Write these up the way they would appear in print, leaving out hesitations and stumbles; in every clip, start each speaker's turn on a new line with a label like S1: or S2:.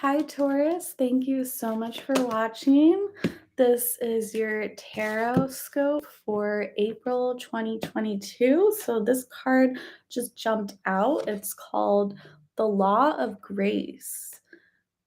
S1: Hi, Taurus. Thank you so much for watching. This is your tarot scope for April 2022. So, this card just jumped out. It's called The Law of Grace.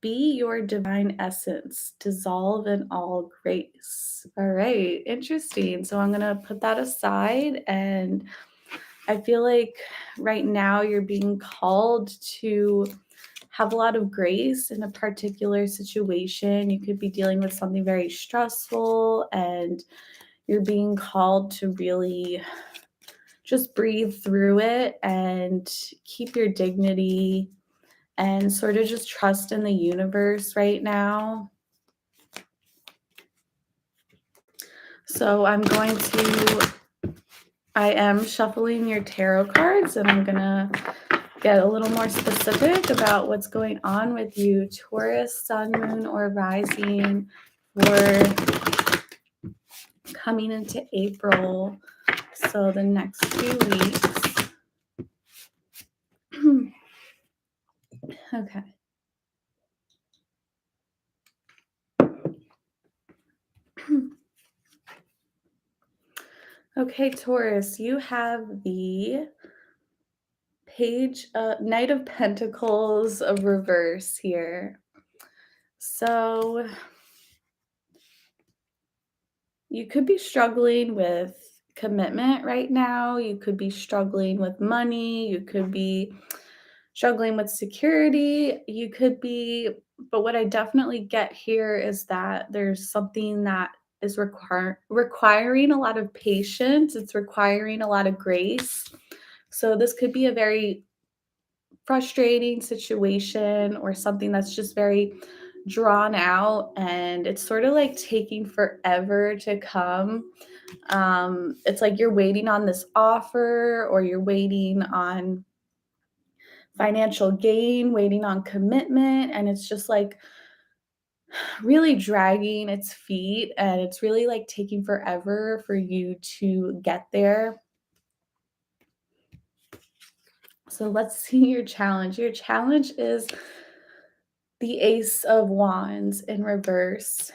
S1: Be your divine essence, dissolve in all grace. All right, interesting. So, I'm going to put that aside, and I feel like right now you're being called to have a lot of grace in a particular situation. You could be dealing with something very stressful and you're being called to really just breathe through it and keep your dignity and sort of just trust in the universe right now. So I am shuffling your tarot cards and I'm going to get a little more specific about what's going on with you, Taurus, Sun, Moon, or Rising, for coming into April. So the next few weeks. Okay. Okay, Taurus, you have the Knight of Pentacles of reverse here. So you could be struggling with commitment right now. You could be struggling with money. You could be struggling with security. You could be, but what I definitely get here is that there's something that is requiring a lot of patience. It's requiring a lot of grace. So this could be a very frustrating situation or something that's just very drawn out and it's sort of like taking forever to come. It's like you're waiting on this offer or you're waiting on financial gain, waiting on commitment, and it's just like really dragging its feet and it's really like taking forever for you to get there. So let's see your challenge. Your challenge is the Ace of Wands in reverse.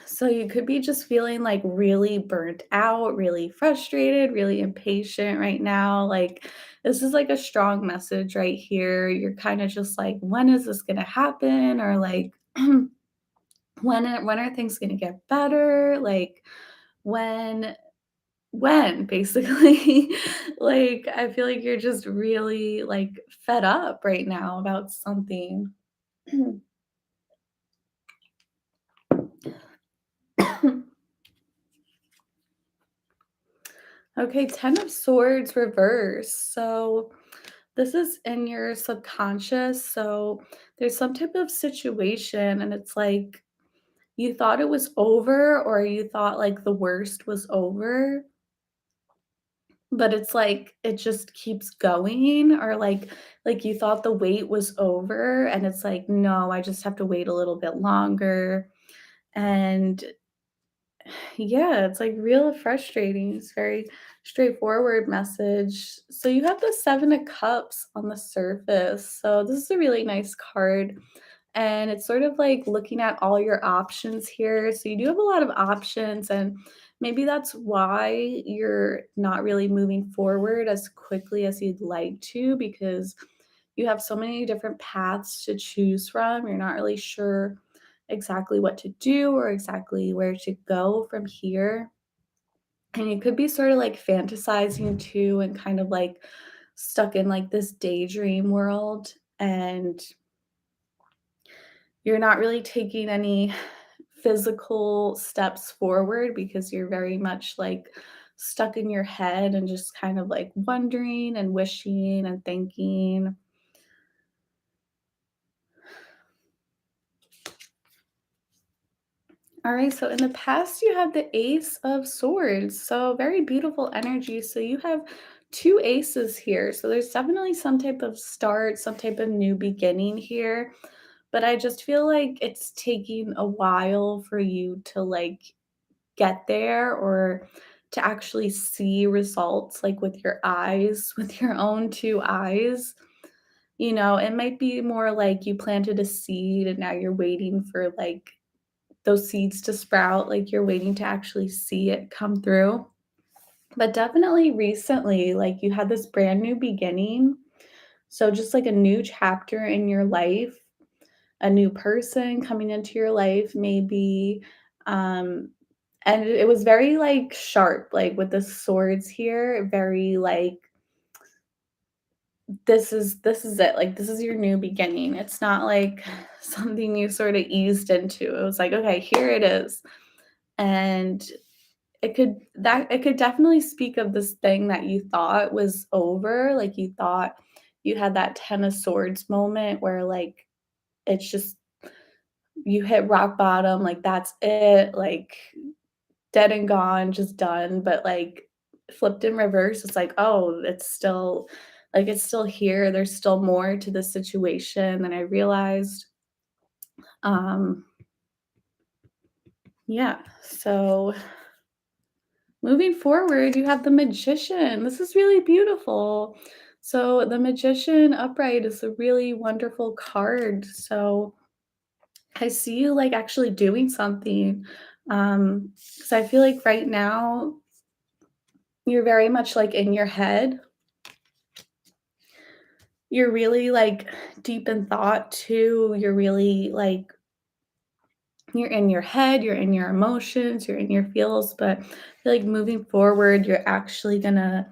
S1: So you could be just feeling like really burnt out, really frustrated, really impatient right now. Like this is like a strong message right here. You're kind of just like, when is this going to happen? Or like, when are things going to get better? Like when basically like I feel like you're just really like fed up right now about something. Okay, 10 of Swords reverse. So this is in your subconscious. So there's some type of situation, and it's like you thought it was over, or you thought like the worst was over, but it's like it just keeps going, or like you thought the wait was over, and it's like, no, I just have to wait a little bit longer. And yeah, it's like real frustrating. It's very straightforward message. So you have the 7 of Cups on the surface. So this is a really nice card. And it's sort of like looking at all your options here. So you do have a lot of options, and maybe that's why you're not really moving forward as quickly as you'd like to, because you have so many different paths to choose from. You're not really sure exactly what to do or exactly where to go from here. And you could be sort of like fantasizing too and kind of like stuck in like this daydream world. And you're not really taking any physical steps forward because you're very much like stuck in your head and just kind of like wondering and wishing and thinking. All right, so in the past, you had the Ace of Swords. So, very beautiful energy. So, you have 2 aces here. So, there's definitely some type of start, some type of new beginning here. But I just feel like it's taking a while for you to like get there or to actually see results like with your eyes, with your own 2 eyes. It might be more like you planted a seed and now you're waiting for like those seeds to sprout, like you're waiting to actually see it come through. But definitely recently, like you had this brand new beginning. So just like a new chapter in your life, a new person coming into your life, maybe. Um, and it was very like sharp, like with the swords here, very like this is it. Like this is your new beginning. It's not like something you sort of eased into. It was like, okay, here it is. And it could definitely speak of this thing that you thought was over, like, you thought you had that 10 of swords moment where, like, it's just you hit rock bottom, like, that's it, like, dead and gone, just done, but, like, flipped in reverse, it's like, "Oh, it's still here, there's still more to the situation than I realized." Um, yeah, so moving forward, you have the Magician. This is really beautiful. So, the Magician upright is a really wonderful card. So, I see you like actually doing something. So I feel like right now you're very much like in your head. You're really like deep in thought too. You're really like you're in your head, you're in your emotions, you're in your feels, but I feel like moving forward, you're actually gonna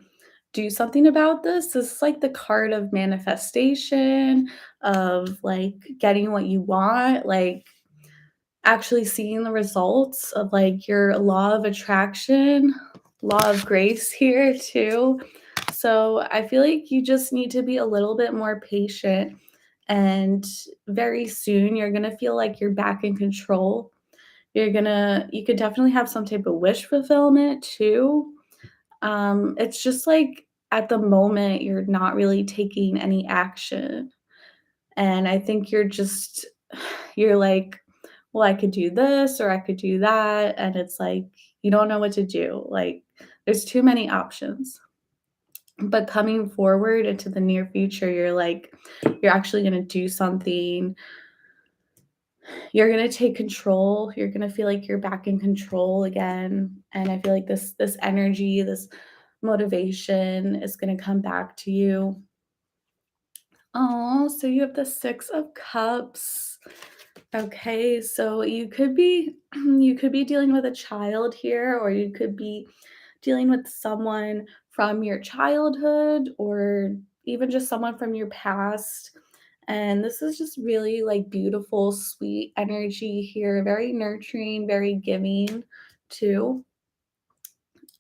S1: do something about this. This is like the card of manifestation, of like getting what you want, like actually seeing the results of like your law of attraction, law of grace here too. So I feel like you just need to be a little bit more patient. And very soon you're going to feel like you're back in control. You could definitely have some type of wish fulfillment too. It's just like at the moment, you're not really taking any action. And I think you're like, well, I could do this or I could do that. And it's like, you don't know what to do. Like, there's too many options. But coming forward into the near future, you're like, you're actually going to do something. You're going to take control. You're going to feel like you're back in control again. And I feel like this energy, this motivation is going to come back to you. Oh, so you have the 6 of cups. Okay, so you could be you could be dealing with a child here, or you could be dealing with someone from your childhood, or even just someone from your past. And this is just really like beautiful, sweet energy here, very nurturing, very giving too.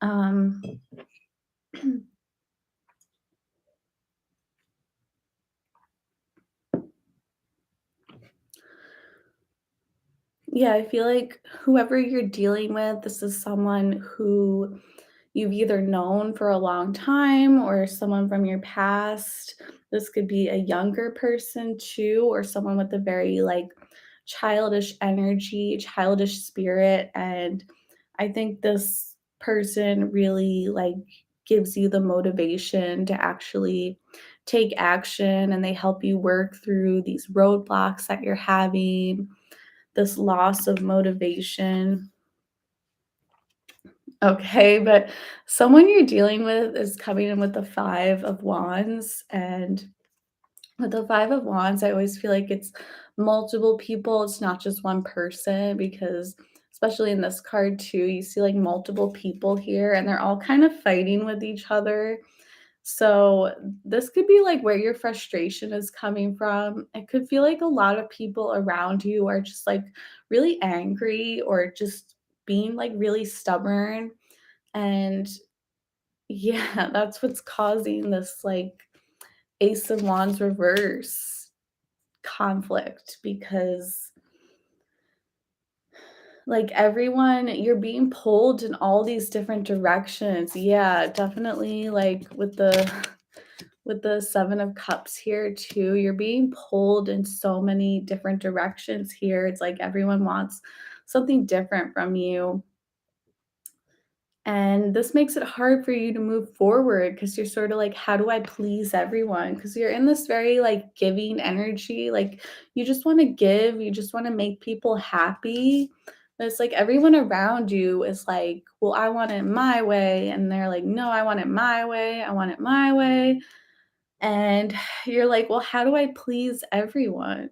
S1: Um Yeah, I feel like whoever you're dealing with, this is someone who you've either known for a long time or someone from your past. This could be a younger person too, or someone with a very like childish energy, childish spirit. And I think this person really like gives you the motivation to actually take action, and they help you work through these roadblocks that you're having, this loss of motivation. Okay, but someone you're dealing with is coming in with the 5 of wands, and with the 5 of wands, I always feel like it's multiple people, it's not just one person, because especially in this card too, you see like multiple people here and they're all kind of fighting with each other. So, this could be like where your frustration is coming from. It could feel like a lot of people around you are just like really angry or just being like really stubborn. And yeah, that's what's causing this like Ace of Wands reverse conflict, because like everyone, you're being pulled in all these different directions. Yeah, definitely like with the 7 of cups here too, you're being pulled in so many different directions here. It's like everyone wants something different from you. And this makes it hard for you to move forward because you're sort of like, how do I please everyone? Because you're in this very like giving energy. Like you just want to give, you just want to make people happy. But it's like everyone around you is like, well, I want it my way. And they're like, no, I want it my way. I want it my way. And you're like, well, how do I please everyone?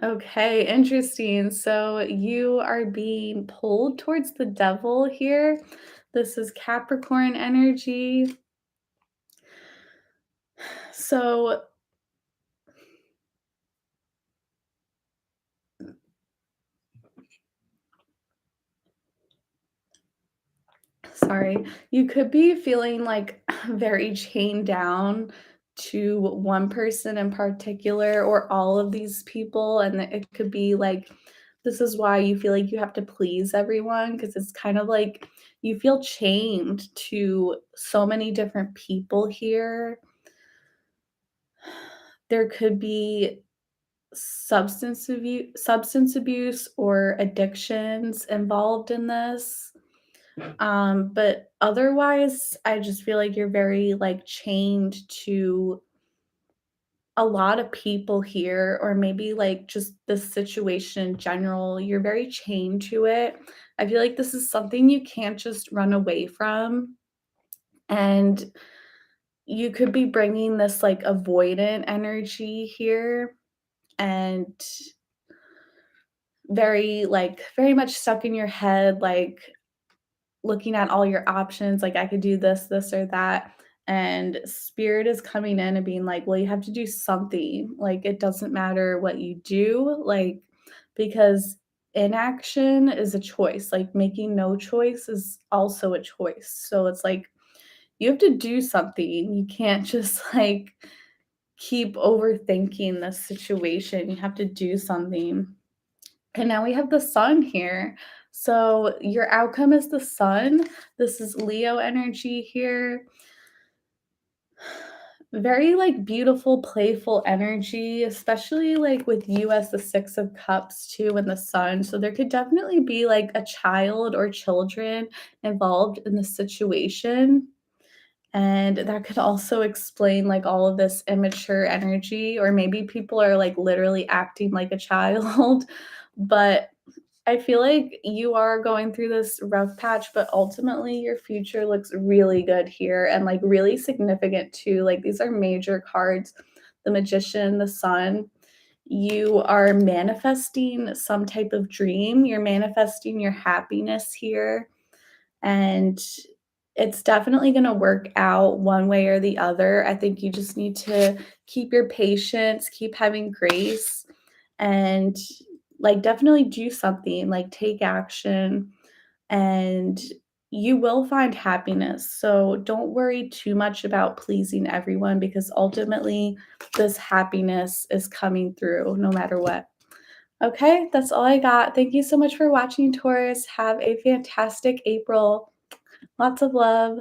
S1: Okay, interesting. So you are being pulled towards the devil here. This is Capricorn energy. So, sorry, you could be feeling like very chained down to one person in particular or all of these people. And it could be like, this is why you feel like you have to please everyone because it's kind of like you feel chained to so many different people here. There could be substance abuse or addictions involved in this. But otherwise, I just feel like you're very, like, chained to a lot of people here or maybe, like, just the situation in general. You're very chained to it. I feel like this is something you can't just run away from, and you could be bringing this, like, avoidant energy here and very much stuck in your head, like, looking at all your options, like, I could do this, or that, and spirit is coming in and being like, "Well, you have to do something." Like, it doesn't matter what you do, like, because inaction is a choice, like, making no choice is also a choice. So it's like, you have to do something. You can't just, like, keep overthinking the situation. You have to do something. And now we have the sun here. So your outcome is the sun. This is Leo energy here. Very like beautiful, playful energy, especially like with you as the Six of Cups too and the sun. So there could definitely be like a child or children involved in the situation. And that could also explain like all of this immature energy, or maybe people are like literally acting like a child. But I feel like you are going through this rough patch, but ultimately your future looks really good here and like really significant too. Like these are major cards, the Magician, the Sun. You are manifesting some type of dream, you're manifesting your happiness here. And it's definitely going to work out one way or the other. I think you just need to keep your patience, keep having grace, and like definitely do something, like take action, and you will find happiness. So don't worry too much about pleasing everyone because ultimately this happiness is coming through no matter what. Okay, that's all I got. Thank you so much for watching, Taurus. Have a fantastic April. Lots of love.